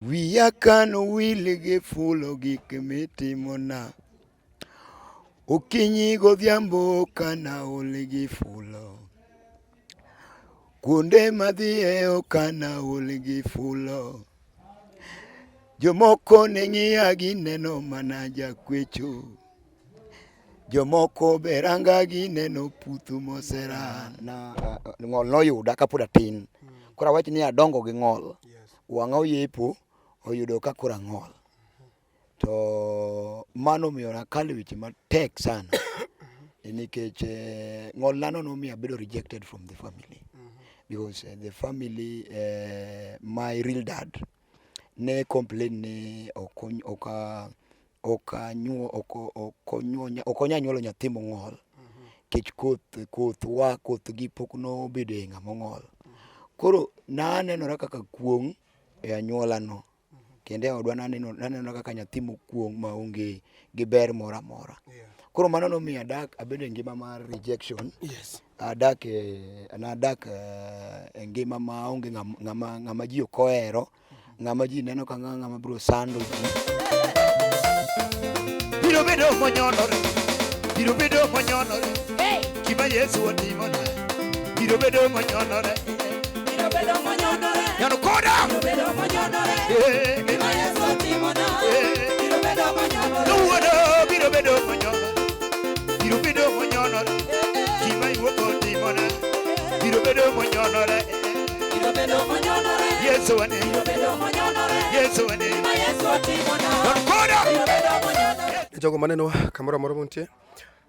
Wiya kano wil gi fulo gik mitimona. Okinyi godhiambo kana ol gi fulo. Kuonde madhiye kana ol gi fulo. Jomoko ne ng'iya gineno mana jakwecho. Jomoko be ranga gineno Puth mosera. Ng'ol noyuda kapod atin. Koro awach ni adongo gi ng'ol. Wang'a oyepo. Oyudo ka kura ng'ol. To mano miyo nakalo weche matek sana. Nikech ng'ol nano nomiyo abedo rejected from the family. Because the family, my real dad, ne complain ni okonya nyuolo nyathi mong'ol. Kech koth gi pok nobedo e ng'ama ong'ol. Koro nanenora kaka kuong' e anyuola no. Kendo odwa naneno kaka nyathi mokuong' maonge gi ber mora mora. Koro mano nomiyo abedo e ngima mar rejection. Nadak e ngima maonge ng'ama ji ok ohero, ng'ama ji neno ka ng'ama biro sando ji. Biro bedo monyonore, biro bedo monyonore, gima Yesu otimona, biro bedo monyonore, biro bedo monyonore, yano koda, biro bedo monyonore, gima Yesu otimona, biro bedo monyonore, biro bedo monyonore, biro bedo monyonore, gima Yesu otimona, biro bedo monyonore, biro bedo monyonore, Yesu ane, biro bedo monyonore, Yesu ane, gima Yesu otimona, yano koda, biro bedo monyonore. Jogo maneno kamoro amora muntie,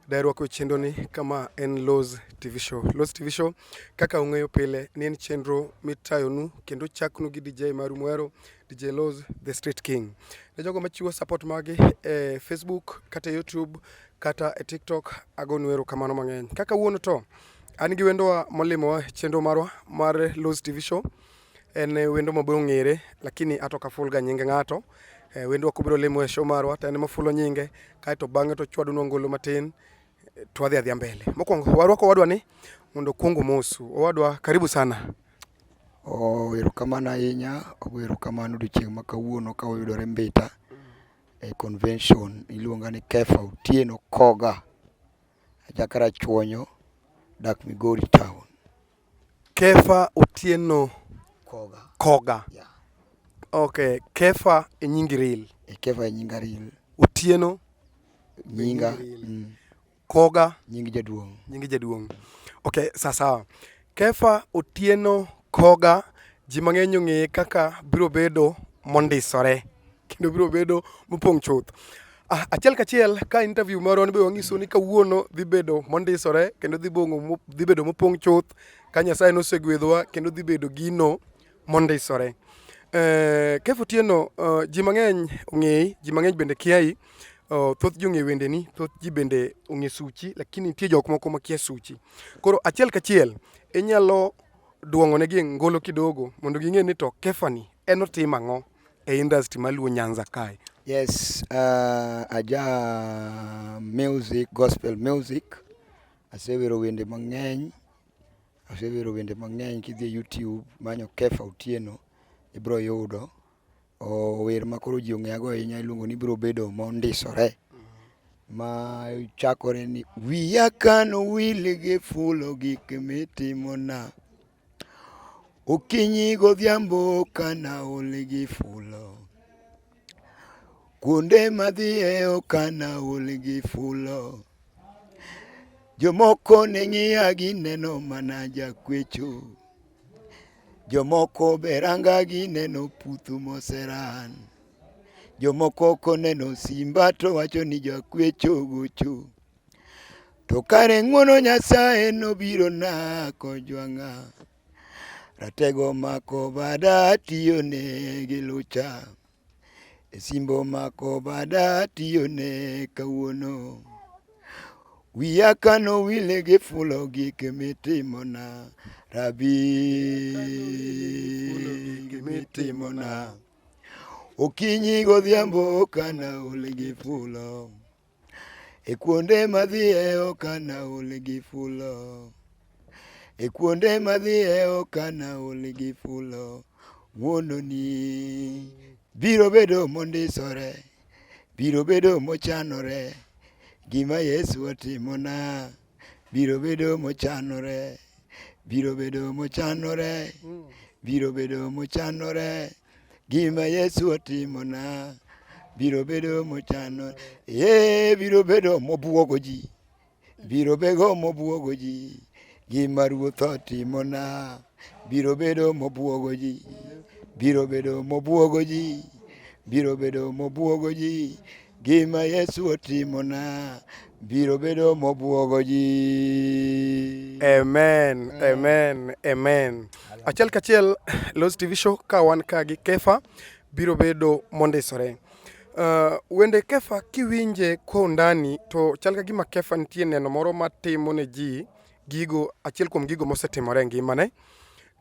daerwa ko chenro ni kama en Loz TV show. Loz TV show kaka ung'eyo pile ni en chenro mitayonu kendo chaknu gi DJ maru mwero, DJ Loz the Street King. Ne jogo machiwo support magi e Facebook kata YouTube kata e TikTok agonu erokamano mang'eny. Kaka wuono to an gi wendowa molimowa chenro marwa mar Loz TV show. En wendo mabiro ng'ere lakini ato ka full ga nyinge ng'ato. Wendo kubiro limo e show marwa to en mafulo nyinge kaeto bang'e to chwadunwa ngolo matin to wadhi adhia mbele. Mokwongo warwako wadwa ni mondo kuongo mosu. Owadwa karibu sana. Erokamano ahinya, erokamano odiochieng' ma kawuono ka wayudore Mbita e convention iluonga ni Kepha Otieno Koga. Ajakara chuonyo dak Migori town. Kepha Otieno Koga. Yeah. Okay, Kepha e nyingi real. Kepha e nyinga real. Otieno Nyinga. Koga Nyingi jaduong'. Nyingi jaduong'. Okay, sasa. Kepha Otieno Koga ji mang'eny ong'eye kaka biro bedo mondisore. Kendo biro bedo mopong' chuth. Achiel kachiel ka interview moro ni be wangiso ni kawuono dhi bedo mondisore kendo dhi bedo mopong' chuth ka Nyasaye nosegwedhowa kendo dhi bedo gino mondisore. Kepha Otieno ji mang'eny ong'eyi, ji mang'eny bende kiai. Thoth ji ong'e wendeni, thoth ji bende ong'e suchi, lakini nitie jok moko makia suchi. Koro achiel kachiel inyalo duong'onegi ngolo kidogo mondo ging'e ni to Kepha ni en otim ang'o e industry maluwo Nyanza kae. Yes, aja music, gospel music. Asewero wende mang'eny kidhi e YouTube manyo Kepha Otieno ibiro yudo. Wer makoro ji ong'eyago ahinya iluongo ni biro bedo mondisore. Ma chakore ni wiya kano wil gi fulo gik mitimona. Okinyi godhiambo kana ol gi fulo. Kuonde madhiye kana ol gi fulo. Jomoko ne ng'iya gineno mana jakwecho. Jomoko be ranga gineno Puth mosera. Jomoko koneno simba to wacho ni jakwecho gocho. To kare ng'wono Nyasaye nobiro na kojwang'a. Ratego mako bada tiyone gi lucha. Simbo mako bada tiyone kawuono. Wiya kano wil gi fulo gik mitimona. Rabi mitimona. Okinyi godhiambo kana ol gi fulo. E kuonde madhiye kana ol gi fulo. E kuonde madhiye kana ol gi fulo. Wuono ni biro bedo mondisore, biro bedo mochanore, gima Yesu otimona, biro bedo mochanore, biro bedo mochanore, biro bedo mochanore, gima Yesu otimona, biro bedo mochanore, biro bedo mobuogo ji, biro bedo mobuogo ji, gima Ruoth otimona, biro bedo mobuogo ji, biro bedo mobuogo ji, biro bedo mobuogo ji, gima Yesu otimona, biro bedo mobuogo ji. Amen, amen, amen. Achiel kachiel Los TV show ka wan ka gi Kepha biro bedo mondisore. Wende Kepha kiwinje kwa undani to chal ka gima Kepha nitie neno moro matimo ne ji gigo achiel kuom gigo mosetimore ngimane.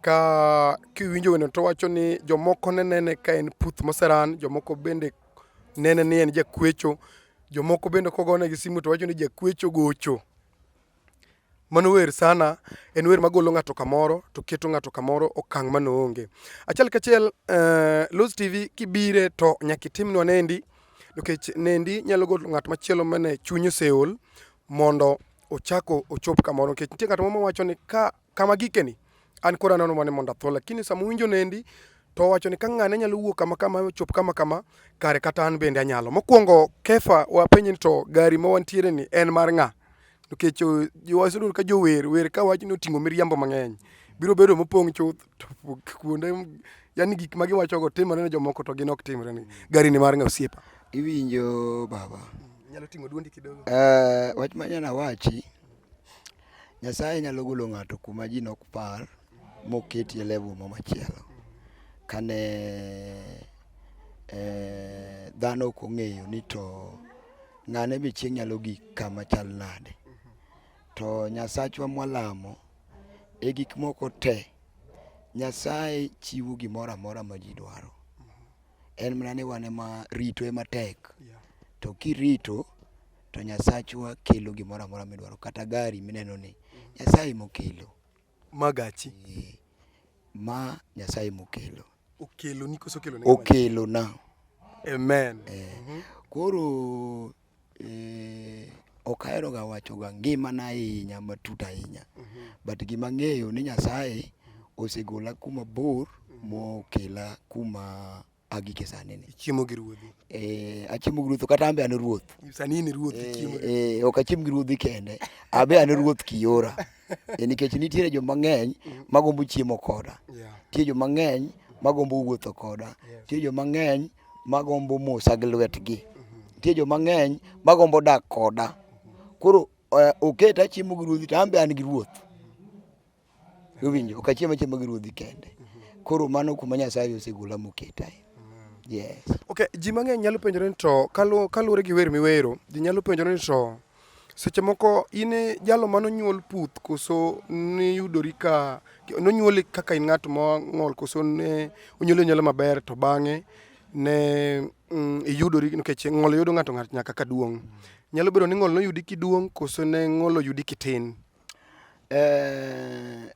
Ka kiwinjo wende to wacho ni jomoko nene ka en Puth moseran, jomoko bende nene ni en jakwecho, jomoko bende kogone gi simu to wacho ni jakwecho gocho. Mano wer sana, en wer magolo ng'ato kamoro to keto ng'ato kamoro okang' mano onge. Achiel kachiel Los TV kibire to nyaka itimnwa nendi, nikech nendi nyalo golo ng'at machielo mane chunye oseol mondo ochop kamoro, nikech nitie ng'ato moro wacho ni kama gikeni an kora nano mane mondo atho, lakini sama winjo nendi to wacho ni ka ng'ane nyalo wuok kama chop kama kare kata an bende anyalo. Mokwongo Kepha wapenji ni to gari ma wantiere ni en mar ng'a? Nikech jowasuru ka wer ka wacho ni oting'o miriambo mang'eny, biro bedo mopong' chuth to kuonde yani gik ma giwachogo timore ne jomoko to gin ok timre ni. Gari ni mar ng'a osiepa? Iwinjo baba? Nyalo ting'o duondi kidogo. Wach manyana wachi, Nyasaye nyalo golo ng'ato kuma ji nok par moketi e level machielo. Kane dhano ok ong'eyo ni to ng'ane be chieng' nyalo gik kama chal nade. To Nyasachwa mwalamo e gik moko te, Nyasaye chiwo gimoro amora ma ji dwaro. En mana ni wan ema rito ema tek. To kirito to Nyasachwa kelo gimoro amora midwaro, kata gari mineno ni Nyasaye mokelo. Magachi. Ma Nyasaye mokelo. Okelo ni koso kelo ne. Okelo na. Amen. Koro okahero ga wacho ga ngima na ahinya matut ahinya. But gima ng'eyo ni Nyasaye osegola kuma bor mokela kuma agike sani ni. Chiemo gi ruodhi. Achiemo gi ruoth kata ambe an ruoth. Sani ni ruoth chiemo. Ok achiem gi ruodhi kende. Abe an ruoth kiora. Nikech nitiere joma ng'eny magombo chiemo koda. Nitie joma ng'eny magombo wuotho koda. Nitie joma ng'eny magombo mosa gi lwetgi. Nitie joma ng'eny magombo dak koda. Koro oketa chiemo gi ruodhi to ambe an gi ruoth. Iwinjo? Ok achiemo gi ruodhi kende. Koro mano kuma Nyasaye osegola moketa. Yes. Okay, ji mang'eny nyalo penjore ni to kaluwore gi wer miwero, ji nyalo penjore ni to seche moko in jalo manonyuol Puth koso ne yudori ka nonyuoli kaka in ng'at mong'ol koso ne onyuoli nyalo maber to bang'e ne iyudori nikech ng'ol yudo ng'ato nyaka ka duong'. Nyalo bedo ni ng'ol noyudi kiduong' koso ne ng'ol oyudi kitin?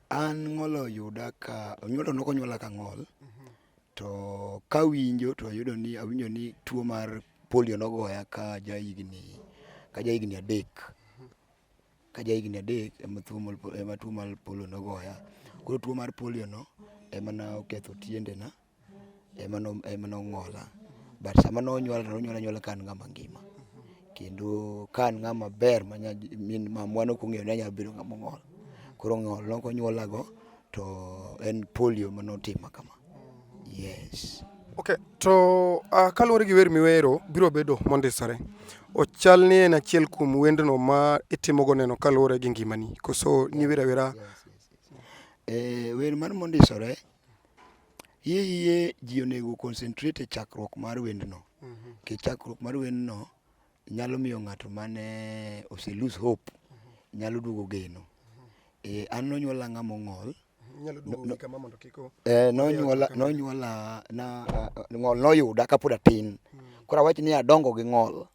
An ng'ol oyuda ka onyuolo nokonyuola ka ng'ol. To kawinjo to awinjo ni tuo mar polio nogoya ka jahigni 3. Ka jahigni 3 ema tuo mar polio nogoya. Koro tuo mar polio no ema na oketho tiendena, ema nong'ola. But sama nonyuola ka an ng'ama ngima. Kendo ka an ng'ama ber min mamwa nokong'eyo ni anyalo bedo ng'ama ng'ol. Koro ng'ol nokonyuola go to en polio manotima kama. Yes. Okay, to kaluwore gi wer miwero biro bedo mondisore. Ochal ni en achiel kuom wendno ma itimogo neno kaluwore gi ngimani koso ni wera. Wer mar mondisore yie ji onego concentrate e chakruok mar wendno. Ke chakruok mar wendno nyalo miyo ng'ato mane ose lose hope nyalo duogo geno. An nonyuola ng'ama ong'ol. Nonyuola ng'ol noyuda kapod atin. Koro awach ni adongo gi ng'ol.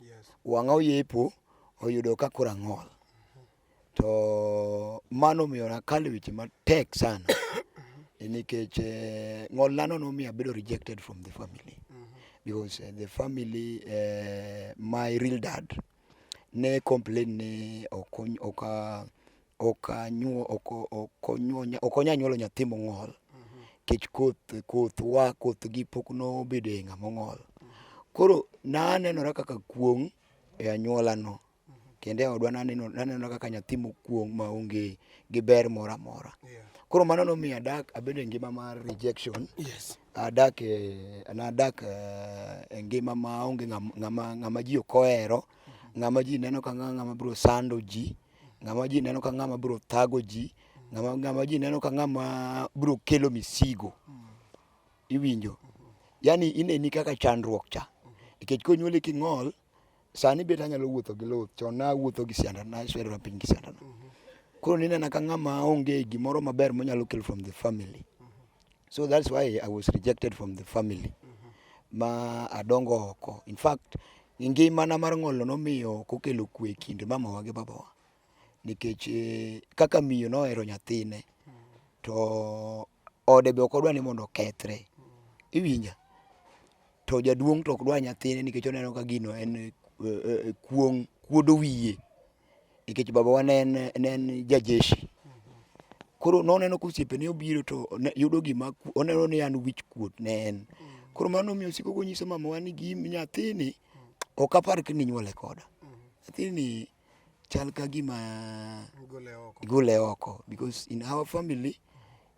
Wang'a oyepo oyudo ka koro ang'ol. To mano miyo nakalo weche matek sana. Nikech ng'ol nano nomiyo abedo rejected from the family. because the family, my real dad ne complain ni okonya nyuolo nyathi mong'ol. Kech koth gi pok nobedo e ng'ama ong'ol. Koro nanenora kaka kuong' e anyuola no. Kendo e odwa nanenora kaka nyathi mokuong' maonge gi ber moro amora. Koro mano nomiyo abedo e ngima mar rejection. Nadak e ngima maonge ng'ama ji ok ohero, ng'ama ji neno ka ng'ama biro sando ji, ng'ama ji neno ka ng'ama biro thago ji, ng'ama ji neno ka ng'ama biro kelo misigo. Iwinjo? Yani ineni kaka chandruok cha. Nikech konyuoli king'ol, sani bet anyalo wuotho gi luth, chon nawuotho gi siandana, naswero piny gi siandana. Koro ninena ka ng'ama onge gimoro maber monyalo kelo from the family. So that's why I was rejected from the family. Ma adongo oko. In fact, ngimana mar ng'ol nomiyo kokelo kwe kind mamawa gi babawa. Nikech kaka miyo nohero nyathine, to ode be ok odwa ni mondo okethre. Iwinja? To jaduong' to ok dwa nyathine nikech oneno ka gino en kuong' kuodo wiye. Nikech babawa ne en jajeshi. Koro noneno kosiepene obiro to yudo gima oneno ni an wich kuot ne en. Koro mano miyo siko gonyiso mamawa ni nyathini ok apar ni nyuole koda. Nyathini chal ka gima igole oko. Because in our family,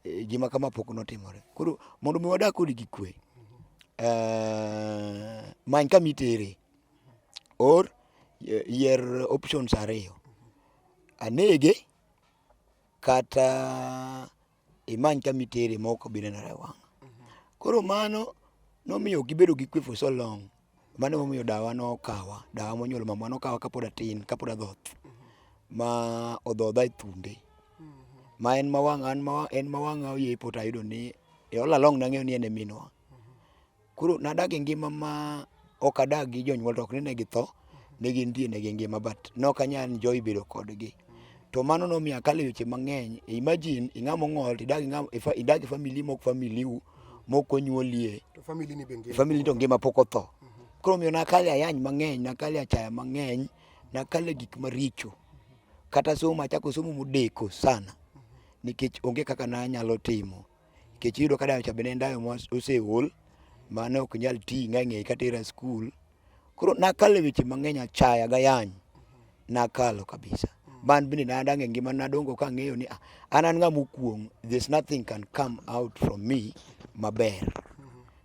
gima kama pok notimore. Koro mondo mi wadak kodi gi kwe, many kamitere, or yier options ariyo. Anege kata imany kamitere moko binenore wang'. Koro mano nomiyo gibedo gi kwe for so long. Mano momiyo dawa nokawa, dawa monyuolo mama nokawa kapod atin, kapod adhoth. Ma odhodha e thunde. Ma en mawang'a oyepo to ayudo ni all along nang'eyo ni en e minwa. Koro nadak e ngima ma ok adak gi jonyuol, to ok ni ne githo, ne gintie ne gi ngima, but nok anyal enjoy bedo kodgi. To mano nomiyo akalo weche mang'eny. Imagine ing'ama ong'ol to idak e family mok familiu mok onyuolie. To family ni be ngima. Family to ngima pok otho. Koro miyo nakale ayany mang'eny, nakale achaya mang'eny, nakale gik maricho. Kata somo achako somo modeko sana. Nikech onge kaka nanyalo timo. Nikech iyudo ka dayo cha bende en dayo moseol, mane ok nyal ti ng'e katera skul. Koro nakale weche mang'eny, achaya gayany. Nakalo kabisa. Man bende nadang' e ngima nadongo ka ng'eyo ni an ng'ama okuong'. There's nothing can come out from me maber.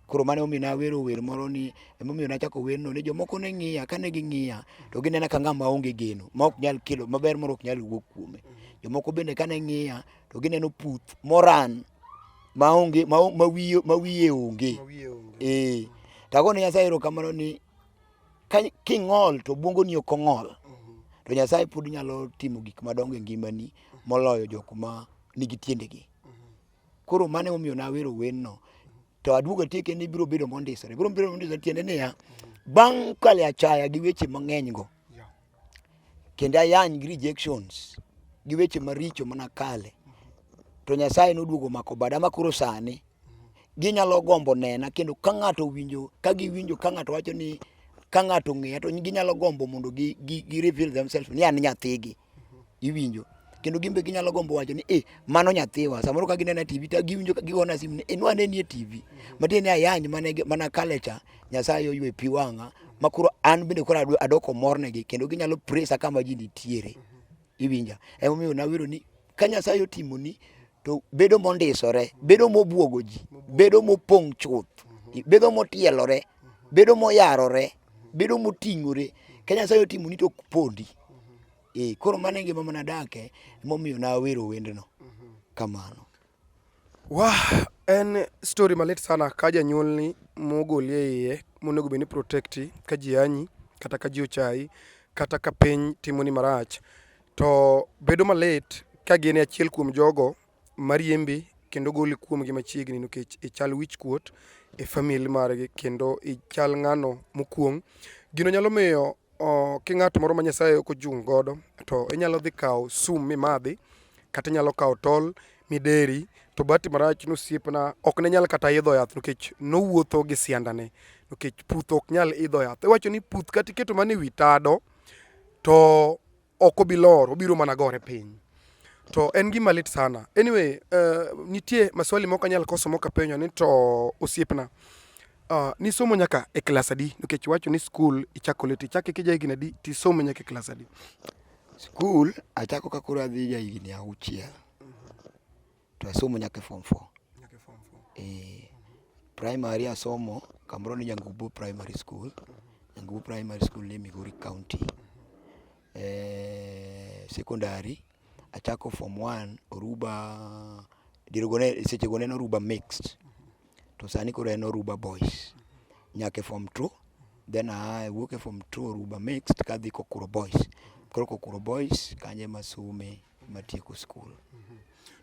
Koro mane omiyo nawero wer moro ni, emomiyo nachako werno ni jomoko ne ng'iya, kane ging'iya to ginena ka ng'ama onge geno, ma ok nyal kelo maber moro, ok nyal wuok kuome. Jomoko bende kane ng'iya to gineno Puth moran maonge ma wiye onge. Tagone Nyasaye erokamano ni king'ol to bwongoni ok ong'ol. To Nyasaye pod nyalo timo gik madongo e ngimani moloyo jok ma nigi tiendegi. Koro mane omiyo nawero werno. To aduogo atieke ni biro bedo mondisore. Biro bedo mondisore tiende niya, bang' kale achaya gi weche mang'eny go, kendo ayany gi rejections, gi weche maricho manakale, to Nyasaye noduogo mako bada ma koro sani ginyalo gombo nena, kendo ka ng'ato winjo, ka giwinjo ka ng'ato wacho ni, ka ng'ato ng'iya to ginyalo gombo mondo gi reveal themselves ni an nyathigi. Iwinjo? Kendo gimbe ginyalo gombo wacho ni mano nyathiwa. Samoro ka ginena TV to giwinjo ka gigona simu ni nwaneni e TV. Matiende ayany mana kalecha Nyasaye oywe pi wang'a, makoro an bende koro adoko mornegi, kendo ginyalo presa kama ji nitiere. Iwinja? Emomiyo nawero ni ka Nyasaye otimoni to bedo mondisore, bedo mobuogo ji, bedo mopong' chuth, bedo motielore, bedo moyarore, bedo moting'ore. Ka Nyasaye otimoni to ok pondi. Koro mane ngima manadake, emomiyo nawero wendno. Kamano. En story malit sana ka janyuolni mogoli e iye monego bed ni protecti ka ji anyi, kata ka ji ochayi, kata ka piny timoni marach. To bedo malit ka gin achiel kuom jogo mariembi kendo goli kuomgi machiegni, nikech ichal wich kuot e family margi kendo ichal ng'ano mokuong'. Gino nyalo miyo king'ato moro ma Nyasaye ok ojung' godo, to inyalo dhi kawo sum mimadhi, kata inyalo kawo tol mideri, to bahati marach nosiepna ok ne nyal kata idho yath nikech nowuotho gi siandane. nikech Puth ok nyal idho yath. Iwacho ni Puth kata iketo mana e wi tado to ok obi lor, obiro mana gore piny. To en gima lit sana. Anyway, nitie maswali moko anyal koso moko apenjo ni to osiepna. Nisomo nyaka e klas adi? Nikech wacho ni skul ichako lit, ichako kija higni adi tisomo nyaka e klas adi? Skul achako ka koro adhi ja higni 6. To asomo nyaka form 4. Nyaka form 4. Primary asomo kamoro ni Nyangubu Primary School. Nyangubu Primary School ni Migori County. Secondary achako form 1 Oruba dirogone seche gone Oruba mixed. To sani koro en Oruba boys. Nyaka form 2. Then I work from 2 Oruba mixed kadhi Kokuro boys. Koro Kokuro boys kanye masume matieko school.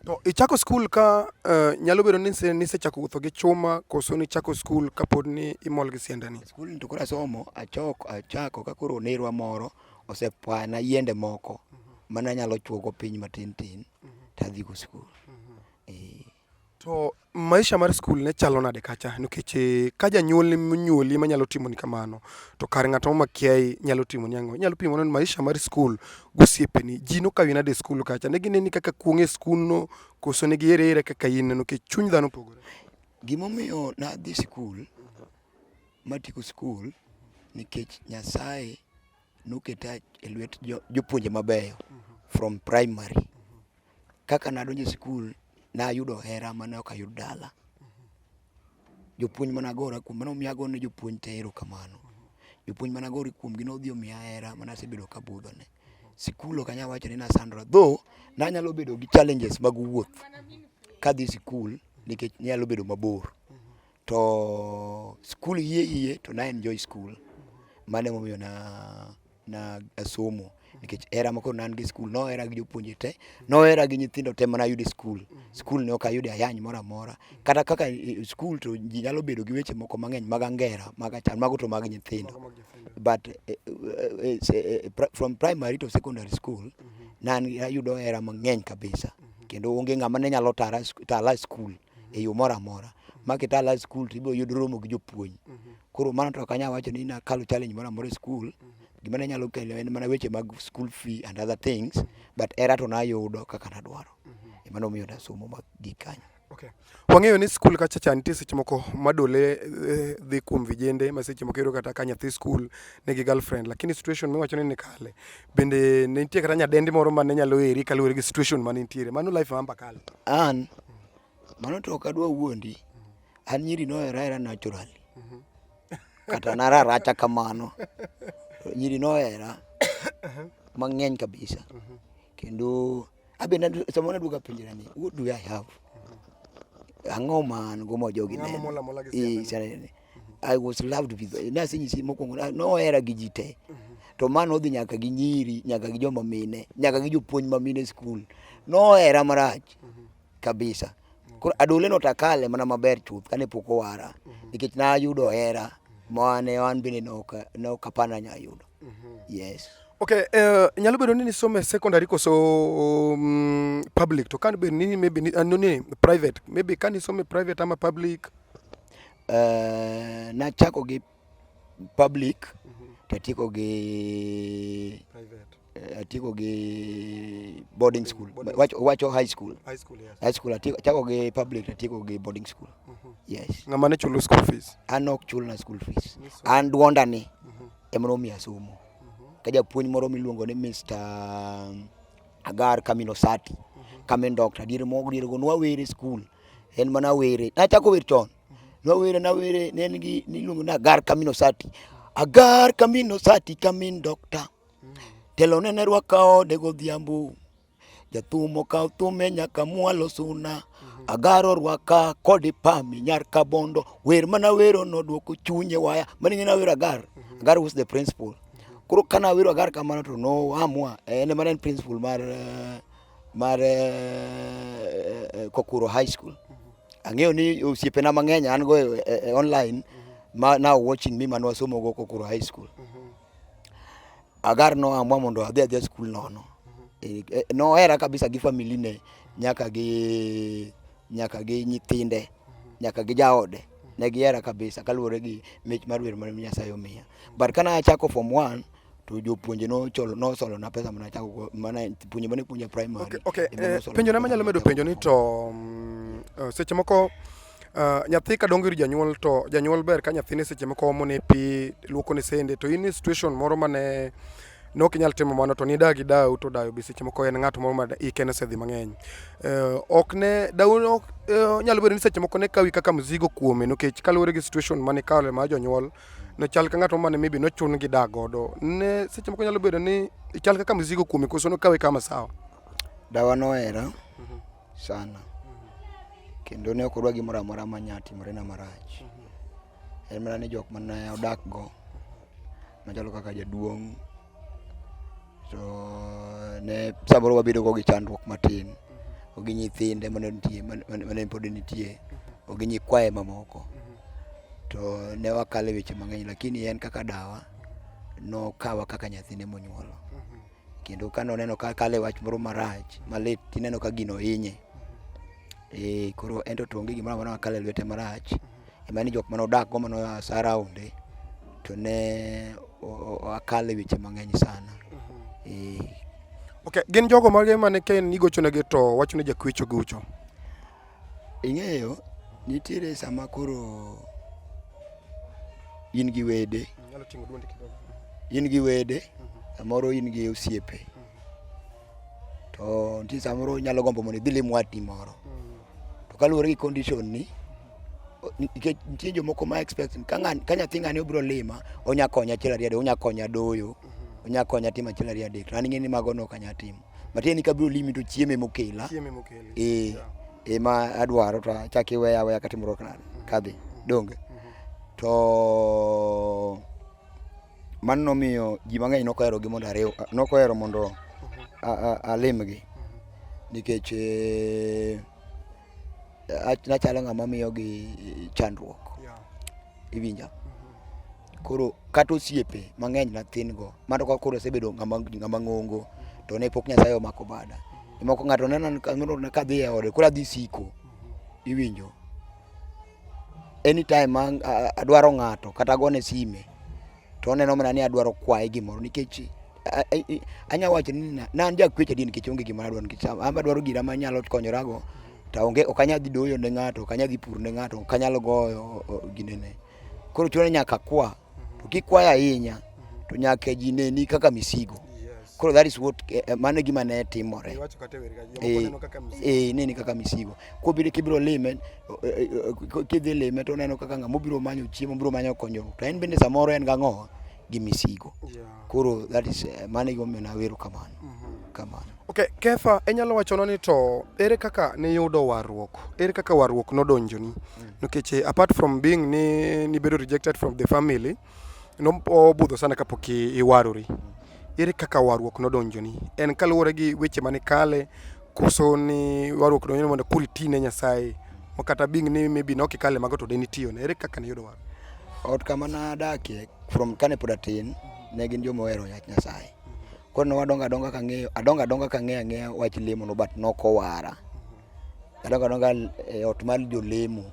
To ichako skul ka nyalo bedo ni nisechako wuotho gi chuma koso ni chako skul kapod ni imol gi siendani? Skul to koro asomo achako ka koro nerwa moro osepana yiende moko mana nyalo chuogo piny matin tin tadhi go skul. To maisha mar skul ne chalo nade kacha? Nikech ka janyuol monyuoli manyalo timo ni kamano, to kar ng'ato makiai nyalo timo ni ang'o? Nyalo pimo ni maisha mar skul gosiepeni, ji nokawi nade skul kacha? Ne gineni kaka kuong'e skul no koso ne gihere kaka in, nikech chuny dhano pogore? Gimomiyo nadhi skul matieko skul nikech Nyasaye noketa e lwet jopuonje mabeyo from primary. Kaka nadonjo skul nayudo hera mane ok ayudo dala. Jopuonj managora kuom mano miya agone jopuonj te erokamano. Jopuonj managora kuom gi nodhi omiya hera manasebedo kabudhone. Skul ok anyal wacho ni nasandora, though nanyalo bedo gi challenges mag wuoth kadhi skul nikech nyalo bedo mabor. To skul hie to na enjoy skul. Mane momiyo na asomo nikech era moko nan gi skul, no era gi jopuonje te, no era gi nyithindo te mana yude skul. Skul ne ok ayude ayany moro amora. Kata kaka skul to ji nyalo bedo gi weche moko mang'eny mag angera, mag achan, mago to mag nyithindo. But from primary to secondary school, nan ayudo era mang'eny kabisa. Kendo onge ng'ama ne nyalo tala skul e yo moro amora. Makitala skul to ibiro yudo romo gi jopuonj. Koro mano to ok anyal wacho ni nakalo challenge moro amora e skul. Gima ne nyalo kelo en mana weche mag school fee and other things, but era to nayudo kaka nadwaro. Mano miyo nasomo mag gikanyo. Okay. Wang'eyo ni skul kacha cha nitie seche moko madole dhi kuom vijende, ma seche moko ero kata ka nyathi skul nigi girlfriend, lakini situation miwacho ni kale. Bende ne nitie kata nyadendi moro mane nyalo eri kaluwore gi situation mane nitiere. Mano life mamba kale. Mano to ok adwa wuondi. An nyiri nohera naturally. Kata nararacha kamano. Nyiri nohera mang'eny kabisa. Kendo abenda samona duoga penjera ni, what do I have? Ang'o man gomo jogi ne. I was loved with. Nasi nyisi mokwongo nohera gi ji te. To mano odhi nyaka gi nyiri, nyaka gi joma mine, nyaka gi jopuonj ma mine skul. Nohera marach kabisa. Koro adole no takale mana maber chuth kane pok owara. Nikech nayudo hera mane wan bende nokapana nyayudo. Yes. Okay, nyalo bedo ni nisome secondary koso public, to kan bedo ni maybe ni private, maybe kan nisome private ama public? Nachako gi public, tatieko gi Private. Atieko gi boarding school. Wacho high school. High school, yes. High school atieko gi public, atieko gi boarding school. Yes. Ng'ama ne chulo school fees? An ok chul na school fees. An duonda ni emro miya somo. Ka japuonj moro miluongo ni Mr. Agar Kaminosati, kamen doctor, dire go nwawere school. En mana were. Nachako wer chon. Nawere nengi niluongo na Agar Kaminosati. Agar Kaminosati kamen doctor. Telo nene rwaka ode godhiambo. Jathumo ka thume nyaka mwalo suna. Agaro rwaka kodi pami nyar kabondo. Wer mana wero no duoko chunye waya. Mani ngina wero Agar. Agar was the principal. Kuro kana wero Agar kamano to no amwa. Ene mana principal mar Kokuro High School. Ang'eyo ni osiepena mang'eny an go online now watching me manwa somo go Kokuro High School. Agar no amwa mondo adhi school nono. No era kabisa gi familine nyaka gi nyithinde, nyaka gi jaode. ne gihera kabisa kaluwore gi mich mar wer mane Nyasaye omiya. But kana achako form 1 to jopuonje nosolo na pesa mana chako mana puonje mane puonja primary. Okay, penjo na manyalo medo penjo ni to seche moko nyathi ka dongo ir janyuol to janyuol ber ka nyathine seche moko omone pi luoko ne sende to in situation moro mane nok inyal timo mano to ni dagi dau to dayo bi seche moko en ng'ato moro ma ikene sedhi mang'eny ok ne dau nyalo bedo ni seche moko ne kawi kaka mzigo kuome nikech kaluwore gi situation mane kale ma jonyuol no chal ka ng'ato mane maybe nochun gi dag godo ne seche moko nyalo bedo ni chal kaka mzigo kuome koso no kawe kama sawa. Dawa nohera sana kendo ne ok odwa gimoro amora manya timore na marach. En mana ni jok mane odak go machalo kaka jaduong' to ne samoro wabedo go gi chandruok matin ogi nyithinde mane pod nitie ogi nyikwaye mamoko to ne wakale weche mang'eny lakini en kaka dawa no kawa kaka nyathine monyuolo kendo kanoneno ka kale wach moro marach malit tineno ka gino hinye koro ento to onge gimoro amora kale lwete marach emani jok mane odak go mano asara onde to ne akale weche mang'eny sana. Okay, gin jogo mage mane ken igochonegi to wachone jakwecho gucho? Ing'eyo nitiere sama koro in gi wede samoro in gi osiepe to nitie samoro nyalo gombo mondo idhi lim wati moro to kaluwore gi condition ni nitie jomoko ma expect ka nyathi ng'ani obiro lima onya konya achiel ariyo onya konya doyo onya konya timo achiel ariyo adek to an ing'eni mago no kanya timo matieni kabiro limi to chieme mokela ma adwaro to achaki weya katimoro kadhi donge to mano nomiyo ji mang'eny nokohero gi mondo nokohero mondo alimgi nikech nachalo ng'ama miyo gi chandruok iwinja koro kata osiepe mang'eny nathin go mato ka koro osebedo ng'ama ng'ongo to ne pok Nyasaye omako bada moko ng'ato neno ka dhi e ode koro adhi siko iwinjo anytime adwaro ng'ato kata gone sime to oneno mana ni adwaro kwaye gimoro nikech anya wacho ni nan jakwecho din nikech onge gimoro adwaro nikech amba dwaro gira manyalo konyorago to onge ok anya dhi doyo ne ng'ato ok anya dhi pur ne ng'ato ok anyalo goyo ginene koro chuno nyaka kwa to kikwaya ahinya to nyaka ji neni kaka misigo koro that is what mane gima ne timore neni kaka misigo kibiro lime kidhi lime to neno kaka ng'ama biro manyo chiemo biro manyo konyo to en bende samoro en gang'o gi misigo koro that is mane gima na wero kamano. Okay, Kepha enyalo wachono ni to ere kaka ne yudo warruok ere kaka warruok nodonjoni nikech apart from being ni bedo rejected from the family no obudho sana kapok iwarori ere kaka warruok nodonjoni en kaluwore gi weche mane kale koso ni warruok donjoni mondo kuri tine Nyasaye makata being ni maybe nok ikale mago to deni tiyo ere kaka ne yudo warruok ot kama na dakie from kane pod atin ne gin jomo hero Nyasaye koro no adonga kang'eyo wach lemo no but nokowara adonga ot mar jolemo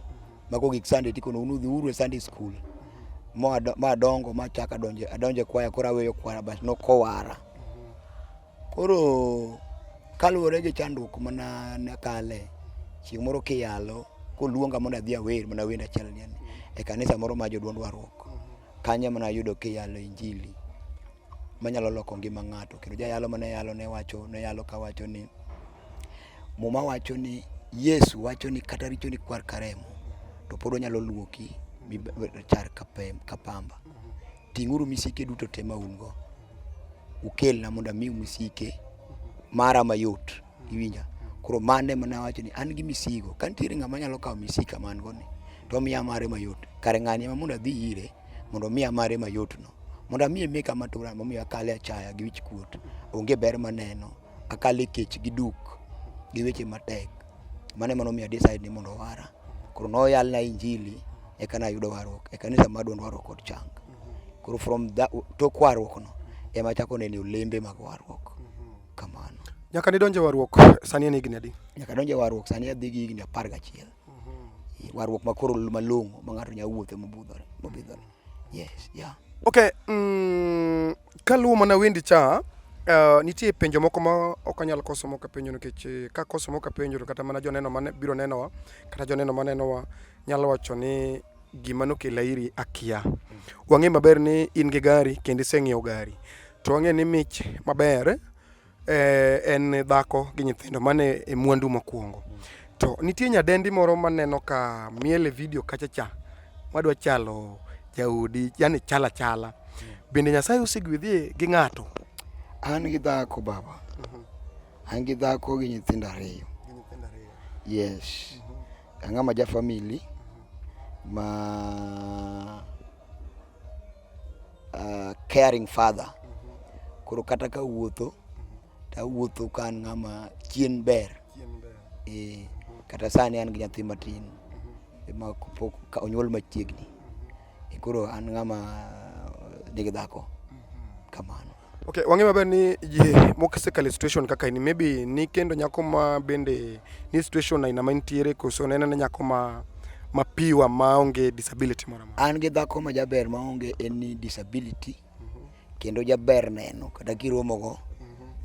mago gik Sunday tikono unudhi uru e Sunday school ma dongo ma chaka adonje kwaya koro aweyo kwaya but nokowara koro kaluwore gi chandruok mana kale chieng' moro kiyalo koluonga mondo adhi awer mana wenda achiel ni e kanisa moro ma joduond warruok kanye mana yudo kiyalo injili manyalo loko ngima ng'ato kendo jayalo mane yalo ne yalo kawacho ni muma wacho ni Yesu wacho ni kata richo ni kwar karemo to pod onyalo luoki char kapamba ting'uru misike duto tema ungo ukel na mondo mi misike mara mayot iwinja koro mane mana wacho ni an gi misigo kantiere ng'ama nyalo kawo misika man go ni to miya mare mayot kare ng'ani ma mondo adhi ire mondo miya mare mayot no mondo miye meka matura momiyo akale achaya gi wich kuot onge ber maneno akale kech gi duk gi weche matek mane mano miyo decide ni mondo wara koro noyal na injili eka nayudo warruok e kanisa mar duond warruok kod chang koro from that tok warruok no ema chako neno olembe mag warruok kamano. Nyaka ni donje warruok sani en higni adi? Nyaka donje warruok sani adhi gi higni 11. warruok makoro malong'o ma ng'ato nyalo wuothe mobudhore. Yes, yeah. Okay, kaluwo mana wendi cha, nitie penjo moko ma ok anyal koso moko penjo nikech ka koso moko penjo to kata mana joneno mane biro nenowa kata joneno manenowa nyalo wacho ni gima nokelo iri akia. Wang'e maber ni in gi gari kendo iseng'iewo gari. To wang'e ni mich maber en dhako gi nyithindo mane e mwandu mokwongo. To nitie nyadendi moro maneno ka miele video kacha madwa chalo jaudi, yani chala. Bende Nyasaye osegwedhie gi ng'ato? An gi dhako baba. An gi dhako gi nyithindo 2. Yes. Ang'ama ja family ma caring father. Koro kata ka wuotho kan ng'ama chien ber. Kata sani an gi nyathi matin ma pok onyuol machiegni. Koro an ng'ama nigi dhako kamano. Okay, wang'e maber ni mokesekale situation kaka ini, maybe ni kendo nyako ma bende ni situation aina mantiere koso nena nyako ma piwa maonge disability moro amora. An gi dhako ma jaber maonge any disability kendo jaber neno kata kiromogo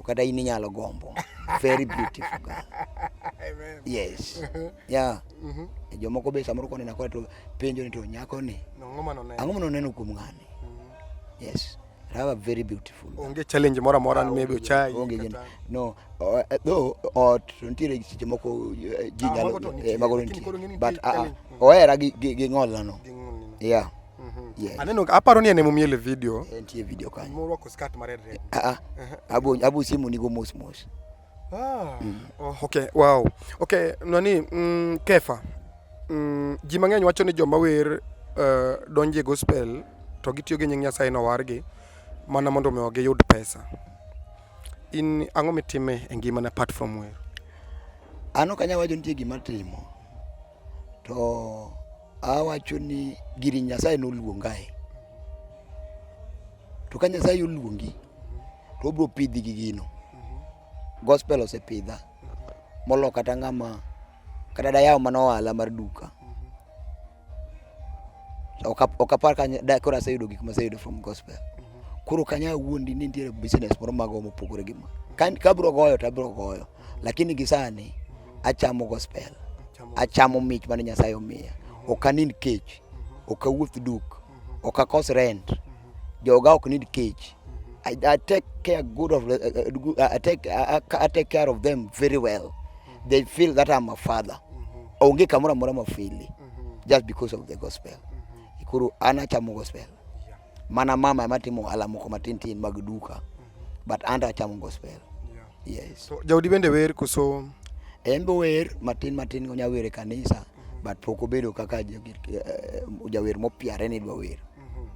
kata in inyalo gombo. Very beautiful girl. Amen. Yes. Yeah. Jomoko be samoro konena kwa to penjo ni to nyako ni ang'o noneno kuom ng'ani. Yes. I have a very beautiful. Onge challenge moro amora ni maybe ochai. No, though ot ntiere seche moko ji nyalo magoro ntie. But oera gi ng'ola no. Yeah. Yeah. Aneno aparo ni ene momiele video. Entie video kanyo. Moro ko skirt ma red. Abu simu nigo mos. Okay, wow. Okay, nani Kepha. Ji mang'eny wacho ni joma wer donje gospel to gitiyo gi nying Nyasaye no wargi mana mondo mi giyud pesa. In ang'o mitime e ngimana apart from wer? Ano kanya wacho nitie gima timo. To awacho ni giri Nyasaye noluongae. To ka Nyasaye oluongi to obro pidhi gi gino. Gospel osepidha. Molo kata ng'ama kata dayaw manoala mar duka. Okapar kanya da kora sayudo gik masayudo from gospel. Kuro kanya wuondi ni nitiere business moro mago mopogore gi ma. Ka bro goyo to abro goyo. Lakini gisani achamo gospel. Achamo mich mane Nyasaye omiya. Okanin kech. Okawuoth duk. Okakos rent. Joga ok need kech. I take care good of I take care of them very well. They feel that I'm a father. Onge kamora mora mafili just because of the gospel. Ikuru ana chamo gospel. Mana mama amatimo ala moko matintin mag duka. But anda chamo gospel. Yes. So Jaudi bende wer koso embo wer matin ngonya wer kanisa but poko bedo kaka jawer mopiare ni dwa wer.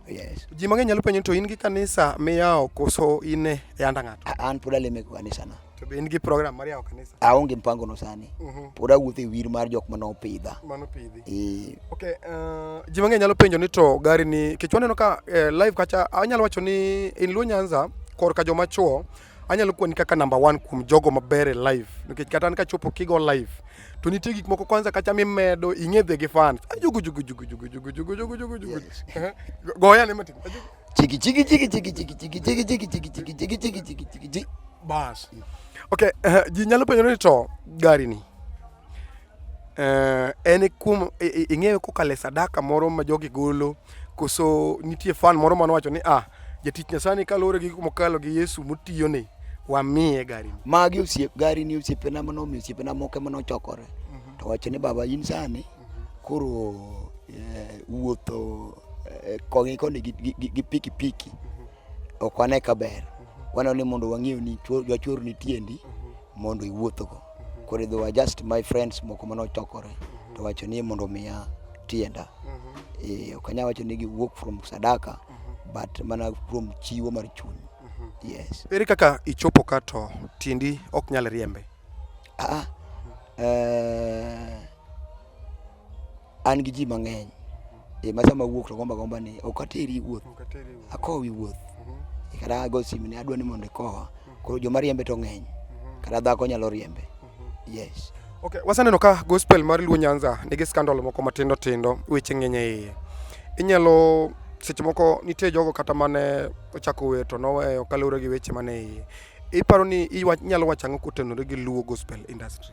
Yes. Ji mang'eny nyalo penjo to in gi kanisa miyawo koso in e anda ng'ato? An pod aleme kanisa na. To be in gi program mar yawo kanisa? Aonge mpango no sani. Pod awuotho e wir mar jok manopidha. Okay, ji mang'eny nyalo penjo ni to gari ni kech waneno ka live kacha anyalo wacho ni in Luo Nyanza kor ka joma chuo anyalo kuoni kaka number 1 kuom jogo maber e live nikech kata an ka chopo kigo live to nitie gik moko kwanza kacha mimedo ing'edhe gi fans jugu goya ne matin chiki bas. Okay, ji nyalo penjo ni to gari ni ene kum ing'eyo kokale sadaka moro ma jogi golo koso nitie fan moro manowacho ni jatich Nyasaye kalore gi mokalo gi Yesu mutiyo ne wamiye gari magi osiep gari ni osiepena mano osiepena moke mano chokore to wacho ni baba in sani koro wuotho kongi koni gi piki okwane kaber wana ni mondo wang'eyo ni jachor ni tiendi mondo iwuotho go koro they were just my friends moko mano chokore to wacho ni mondo miya tienda okanya wacho ni gi walk from sadaka but mana from chiwo mar chuny. Yes. Ere kaka ichopo ka to tiendi ok nyal riembe? An gi ji mang'eny masama wuok to gomba ni okateri wuoth akowi wuoth kata go simni adwa ni mondo ikowa koro joma riembe to ng'eny kata dhako nyalo riembe. Yes. Okay, wasaneno ka gospel mar Luo Nyanza nigi scandal moko matindo tindo, weche ng'eny e iye. Inyalo seche moko nitie jogo kata mane ochako wer to noweyo kaluwore gi weche mane e iye. Iparo ni inyalo wacho ang'o kotenore gi Luo gospel industry?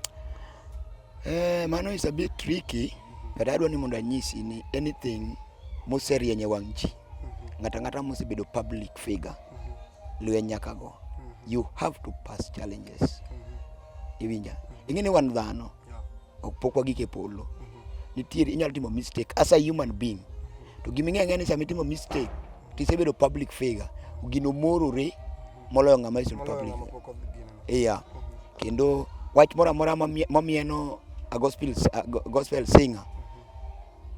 Mano is a bit tricky, but adwa ni mondo anyisi ni anything moserieny e wang' ji, ng'ata ng'ata mosebedo public figure, lweny nyaka go. You have to pass challenges. Iwinja? Ing'eni wan dhano, pok wagik e polo. Nitiere inyalo timo mistake as a human being. To giming'e ni sama itimo mistake, tisebedo public figure, gino morore moloyo ng'ama iso public. Iya. Kendo wach moro amora mamieno a gospel singer,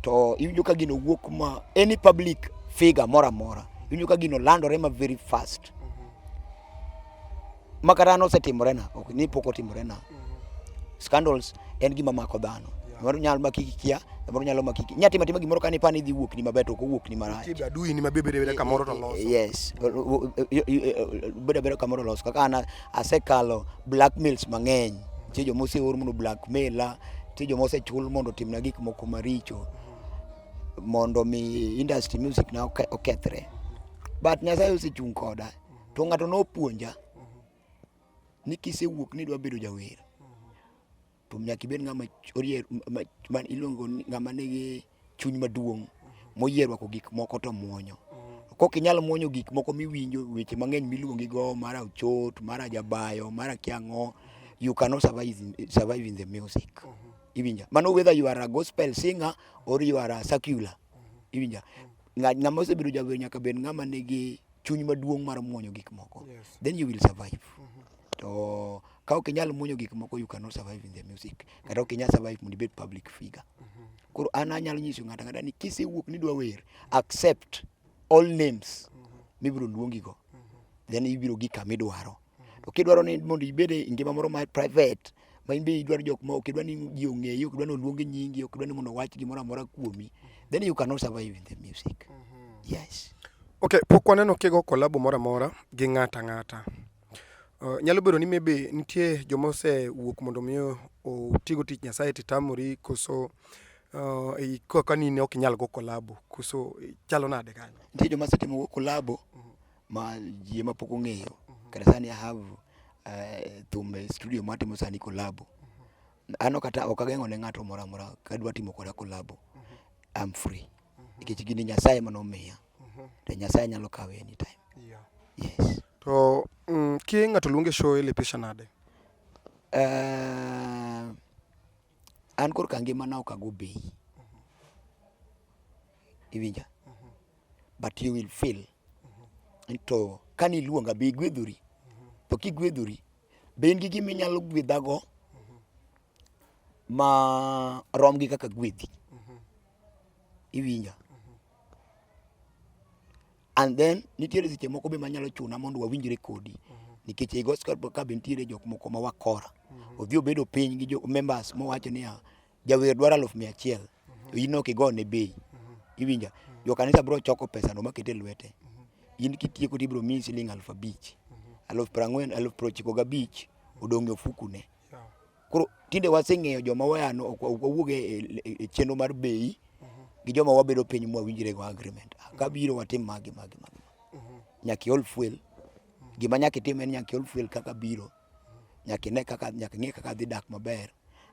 to iwinjo ka gino wuok ma any public figure moro amora, iwinjo ka gino landore ma very fast. Makarano osetimorena, ok ni pok otimorena. Scandals en gima mako dhano. Moro nyalo makiki kia, moro nyalo makiki. Nyati matima gimoro kani pani dhi wuok ni maber to ko wuok ni marach. Tibe adui ni mabebe kamoro to loso. Yes. Bede kamoro loso. Kaka ana asekalo blackmails mang'eny. Tie jo mose or mondo blackmaila, tie jo mose chul mondo timna gik moko maricho. Mondo mi industry music na okethre. But Nyasaye osechung koda. To ng'ato nopuonja ni kisewuok ni dwa bedo jawer. To nyaka ibed ng'ama orier man iluongo ni ng'ama nigi chuny maduong' moyiero ko gik moko to muonyo. Kok inyalo muonyo gik moko miwinjo weche mang'eny miluongi go mara ochot, mara jabayo, mara kiang'o, you cannot survive in the music. Iwinja? Mano whether you are a gospel singer or you are a secular. Iwinja? Ng'ama osebedo jawer nyaka bed ng'ama nigi chuny maduong' mar muonyo gik moko. Then you will survive. To ka ok inyalo muonyo gik moko, you cannot survive in the music. Kata ok inyalo survive mondo ibed public figure. Koro an anyalo nyiso ng'ata ng'ata ni kisewuok ni dwa wer, accept all names mibiro luongi go. Then ibiro gi kama idwaro. To kidwaro ni mondo ibed e ngima moro mar private, ma imbe idwaro jok ma ok idwaro ni ji ong'eyi, ok idwaro ni oluongi nyingi, ok idwaro ni mondo wach gimoro amora kuomi, then you cannot survive in the music. Yes. Okay, pok waneno kigo kolabo moro amora gi ng'ata ng'ata. Nyalo bedo ni maybe nitie joma osewuok mondo miyo otigo tich Nyasaye titamori koso kaka nini ok inyal go kolabo koso chalo nade kanyo? Nitie joma setimo go kolabo ma ji ema pok ong'eyo. Kata sani I have thum studio matimo sani kolabo. Ano kata ok ageng'o ne ng'ato moro amora kadwa timo koda kolabo. I'm free. Nikech gini Nyasaye manomiya. To Nyasaye nyalo kawe anytime. Yes. To ki ng'ato luonge show ilipisha nade? An kor ka ngimana ok ago bei. Iwinja? But you will feel. To kani iluonga be igwedhuri. To kigwedhuri, be in gi gima inyalo gwedhago ma rom gi kaka gwedhi. Iwinja? And then nitiere seche moko be manyalo chuna mondo wawinjre kodi. Nikech e gospel ka be nitiere jok moko ma wakora. Odhi obedo piny gi jo members mowacho ni jawer dwaro 100,000. To in ok igone bei. Iwinja? Jo kanisa bro choko pesa no makete lwete. In kitieko to ibro miyi siling 5,000. 40,000, 95,000 odong' e ofukune. Koro tinde waseng'eyo joma wayano ok wawuog e chenro mar bei gi joma wabedo piny mwawinjre go agreement. Kabiro watim magi. Nyaka iol fuel. Gima nyaka itim en nyaka iol fuel kaka biro. Nyaka ng'e kaka dhi dak maber.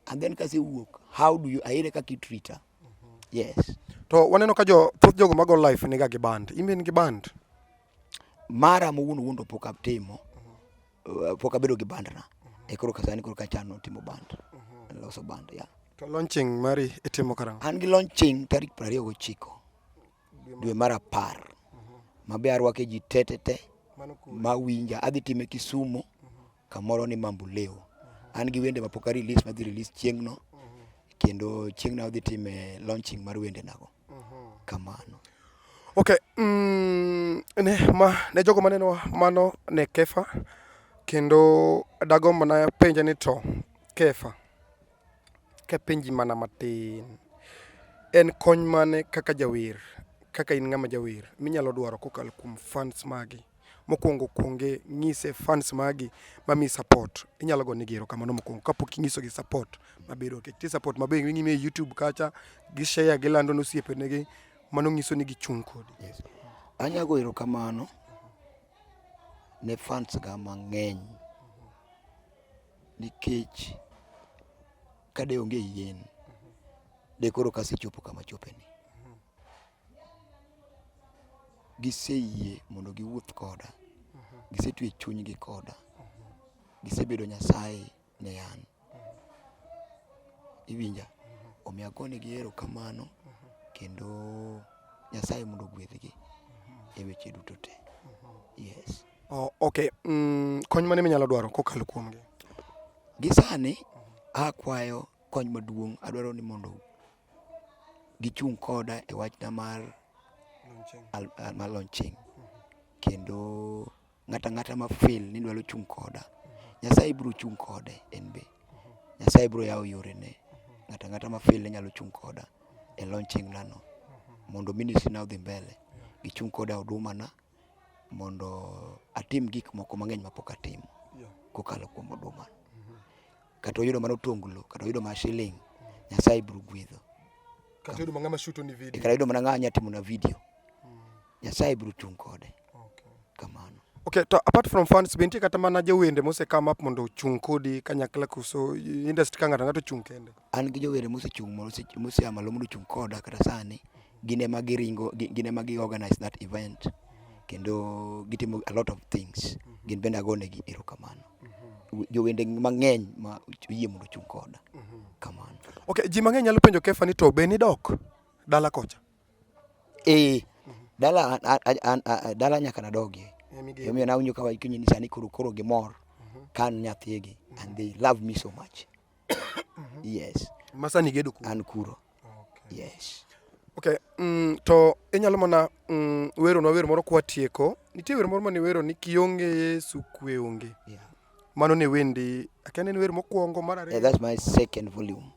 And then kasewuok, how do you aire kaka itrita? Yes. To waneno ka thoth jogo mago life niga gi band. Imbe gi band? Mara mowuon to pok atimo. Pok abedo gi band na. Koro kasani koro kachano timo band. Loso band, yeah. To launching mari itimo karang'o? An gi launching tarik 29 dwe mar 10. Mabe arwake ji tetete mawinja. Adhi time Kisumu kamoro ni Mambuleo. An gi wende mapok release madhi release chieng'no. Kendo chieng'no adhi time launching mar wende nago. Kamano. Okay, ne jogo maneno mano ne Kepha, kendo dago mana penja ni to Kepha kepenji mana matin, en kony mane kaka jawer, kaka in ng'ama jawer minyalo dwaro kokalo kuom fans magi mokwongo kuonge ng'ise fans magi mami support. Inyalo go negi erokamano mokwongo kapok ing'iso gi support mabedo ti support mabe ng'imi e YouTube kacha gi share gi lando nosiepenegi mano ng'iso ni gichung' kodi. Yes. Anyago erokamano ne fans ga mang'eny nikech kade onge yien de koro kasechopo kama chopeni. Giseyie mondo giwuoth koda, gisetwe chunygi koda, gisebedo Nyasaye ne an. Iwinja, omiyo agonegi erokamano kendo Nyasaye mondo gwedhgi e weche duto te. Yes. Okay, kony mane minyalo dwaro kokalo kuomgi? Gisani akwayo kony maduong', adwaro ni mondo gichung' koda e wachna mar launching. Kendo ng'ata ma feel ni dwaro chung' koda, Nyasaye biro chung' kode en be. Nyasaye biro yawo yore ne. Ng'ata ma feel ni nyalo chung' koda e launching nano. Mondo ministry na odhi mbele. Gichung' koda huduma na mondo atim gik moko mang'eny mapok atimo kokalo kuom huduma. Kata oyudo mana otonglo, kata oyudo mana shilling, Nyasaye biro gwedho. Kata oyudo mang'ama shoot ni video. Kata oyudo mana ng'ama timo na video. Nyasaye biro chung' kode. Okay. Kamano. Okay, to apart from fans, bentie kata mana jowende mose come up mondo chung' kodi kanyakla kuso industry ka ng'ato chung' kende? An gi jowende mose chung' mose amalo mondo chung' koda kata sani, gine ma giringo, gine ma gi organize that event. Kendo gitimo a lot of things. Gin bende agonegi erokamano. Jowende mang'eny ma yie mondo chung' koda. Kamano. Okay, ji mang'eny nyalo penjo Kepha ni to be ni dok dala kocha? Dala nyaka nadogie. Omiyo nawinjo ka wakinyi ni sani koro gimor kan nyathigi and they love me so much. Yes. Masani gedo kuro? An kuro. Okay. Yes. Okay, to inyalo mana wero moro kwa tieko. Nitie wero moro mane wero ni kionge Yesu kwe onge. Yeah. Mano ne wendi. Akene ni wero mokwongo mar ariyo. Yeah, that's my second volume.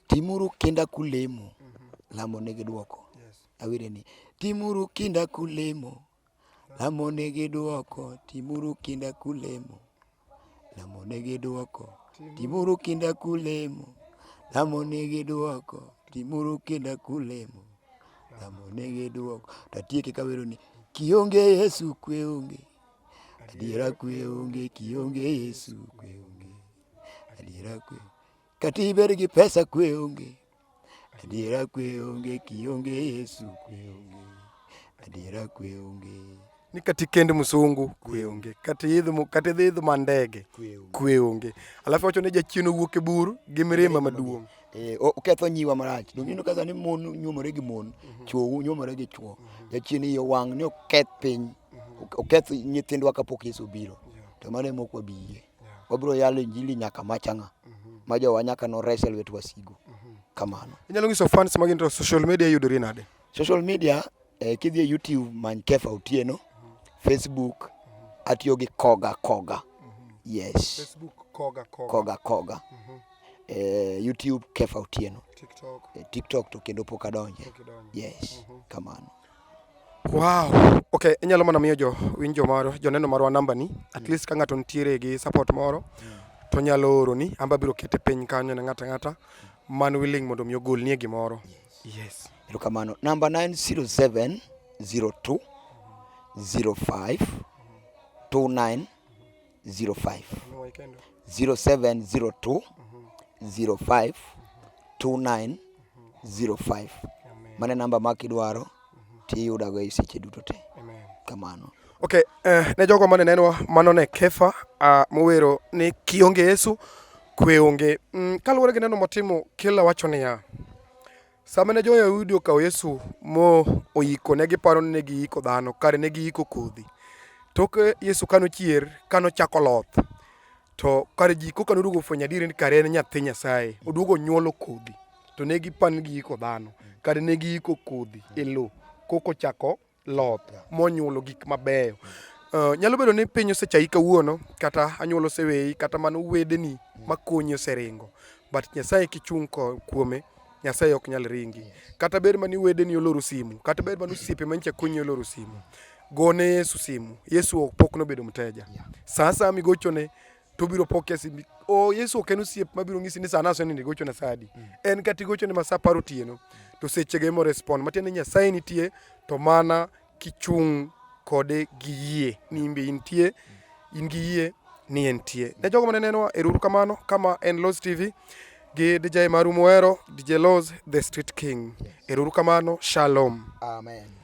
Timuru kinda kulemo. Lamo negi duoko. Yes. Awire ni timuru kinda kulemo. Lamo negi duoko. Timuru kinda kulemo. Lamo negi duoko. Timuru kinda kulemo. Lamo negi duoko. Timuru kinda kulemo. Lamo negi duoko. Tatieke kawero ni kionge Yesu kwe onge. Adiera kwe onge, kionge Yesu kwe onge. Adiera kwe. Katiber gi pesa kwe onge. Adiera kwe onge, kionge Yesu kwe onge. Adiera kwe onge. Ni kati kende musungu kwe onge. Kati dhidhu mandege kwe onge. Alafu wacho ne jachino wuok e buru gi mirima maduong'. Oketho nyiwa marach. Dongino kaza ni mon nyomore gi mon, chuo nyomore gi chuo. Jachini yo wang' ni oketh piny. Oketh nyithindwa kapok Yesu biro. To mano moko wabiye. Wabiro yalo injili nyaka machanga. Ma jowa nyaka no wrestle with wasigu. Kamano. Inyalo ngiso fans magin to social media yudori nade? Social media kidhi e YouTube many Kepha Otieno, Facebook atiyo gi koga. Yes. Facebook koga. Koga. YouTube Kepha Otieno. TikTok to kendo pok adonje. Yes. Kamano. Wow. Okay, inyalo mana miyo winjo maro joneno marwa namba ni at least ka ng'ato ntiere gi support moro to nyalo oro ni amba biro kete piny kanyo ne ng'ata man willing mondo mi ogol nie gimoro. Yes. Erokamano. Number 90702 05 2905 0702 05 2905. Mane namba makidwaro tiyuda go seche duto te. Amen. Kamano. Okay, ne jogo mane nenwa mano ne Kepha mowero ni kionge Yesu kwe onge. Kaluwore gi neno motimo kila wacho niya. Sama ne jo-Yahudi okawo Yesu mo oyiko ne giparo ni giyiko dhano, kare ne giyiko kodhi. Tok Yesu kano chier, kano chako loth. To kare ji koka noduogo fwenyo adieri ni kare en nyathi Nyasaye, oduogo nyuolo kodhi. To ne gipan giyiko dhano, kare ne giyiko kodhi e lo, koko chako loth, monyuolo gik mabeyo. Nyalo bedo ni piny osechayi kawuono, kata anyuola oseweyi, kata mano wedeni makonyi oseringo. But Nyasaye kichung' kuome, Nyasaye ok nyal ringi. Kata ber mani wedeni oloro simu, kata ber mani osiepe manyicha konyi oloro simu. gone Yesu simu. Yesu pok nobedo mteja. Sasa migochone to biro poke simbi. O Yesu ok en osiep mabiro ng'isi ni sana so ni gochone sadi. En kati gochone masa par otieno to sechege mo respond. Matiende Nyasaye nitie to mana kichung' kode gi yie. Ni imbe intie, in gi yie ni entie. Ne jogo mane nenowa eruru kamano kama en Loz TV gi DJ Maru Muero, DJ Loz, The Street King. Eruru kamano, shalom. Amen.